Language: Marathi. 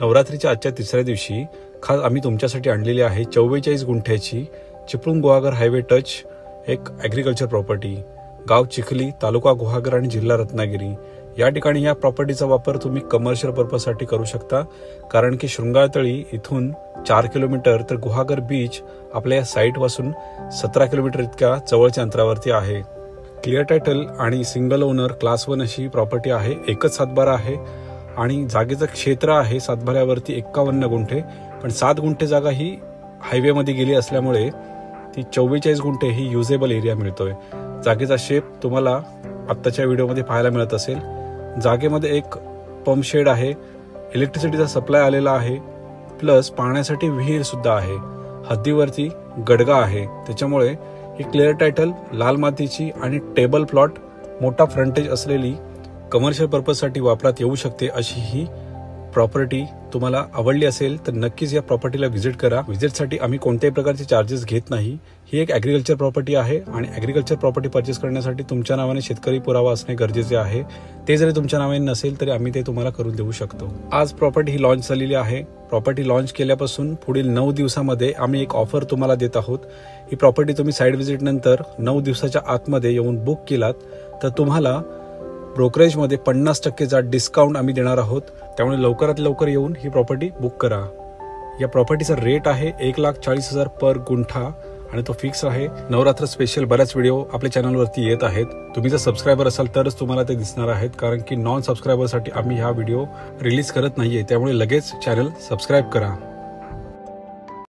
नवरात्रीच्या आजच्या तिसऱ्या दिवशी खास आम्ही तुमच्यासाठी आणलेली आहे 44 गुंठ्याची चिपळूण गुहागर हायवे टच एक ॲग्रिकल्चर प्रॉपर्टी, गाव चिखली, तालुका गुहागर आणि जिल्हा रत्नागिरी। या ठिकाणी या प्रॉपर्टीचा वापर तुम्ही कमर्शियल पर्पजसाठी करू शकता, कारण की शृंगारतळी इथून 4 किलोमीटर तर गुहागर बीच आपल्या या साईटपासून 17 किलोमीटर इतक्या जवळच्या अंतरावरती आहे। क्लिअर टायटल आणि सिंगल ओनर क्लास 1 अशी प्रॉपर्टी आहे। एकच सातबारा आहे आणि जागेचं क्षेत्र आहे सातबाऱ्यावरती 51 गुंठे, पण 7 गुंठे जागा ही हायवेमध्ये गेली असल्यामुळे ती 44 गुंठे ही युजेबल एरिया मिळतोय। जागेचा शेप तुम्हाला आत्ताच्या व्हिडिओमध्ये पाहायला मिळत असेल। जागेमध्ये एक पंप शेड आहे, इलेक्ट्रिसिटीचा सप्लाय आलेला आहे, प्लस पाण्यासाठी विहीर सुद्धा आहे। हद्दीवरती गडगा आहे, त्याच्यामुळे ही क्लिअर टायटल, लाल मातीची आणि टेबल प्लॉट, मोठा फ्रंटेज असलेली कमर्शियल पर्पजसाठी वापरात येऊ शकते अशी ही प्रॉपर्टी तुम्हाला आवडली असेल तर नक्कीच या प्रॉपर्टीला व्हिजिट करा। व्हिजिटसाठी आम्ही कोणत्याही प्रकारचे चार्जेस घेत नाही। ही एक ॲग्रिकल्चर प्रॉपर्टी आहे आणि ॲग्रिकल्चर प्रॉपर्टी परचेस करण्यासाठी तुमच्या नावाने शेतकरी पुरावा असणे गरजेचे आहे। ते जरी तुमच्या नावाने नसेल तरी आम्ही ते तुम्हाला करून देऊ शकतो। आज प्रॉपर्टी ही लॉन्च झालेली आहे। प्रॉपर्टी लॉन्च केल्यापासून पुढील 9 दिवसामध्ये आम्ही एक ऑफर तुम्हाला देत आहोत। ही प्रॉपर्टी तुम्ही साईड व्हिजिट नंतर 9 दिवसाच्या आतमध्ये येऊन बुक केलात तर तुम्हाला ब्रोकरेजमध्ये 50% डिस्काउंट आम्ही देणार आहोत। त्यामुळे लवकरात लवकर येऊन ही प्रॉपर्टी बुक करा। या प्रॉपर्टीचा रेट आहे 1,40,000 पर गुंठा आणि तो फिक्स आहे। नवरात्र स्पेशल बऱ्याच व्हिडिओ आपल्या चॅनलवरती येत आहेत। तुम्ही जर सबस्क्रायबर असाल तरच तुम्हाला ते दिसणार आहेत, कारण की नॉन सबस्क्रायबरसाठी आम्ही हा व्हिडिओ रिलीज करत नाहीये। त्यामुळे लगेच चॅनल सबस्क्राईब करा।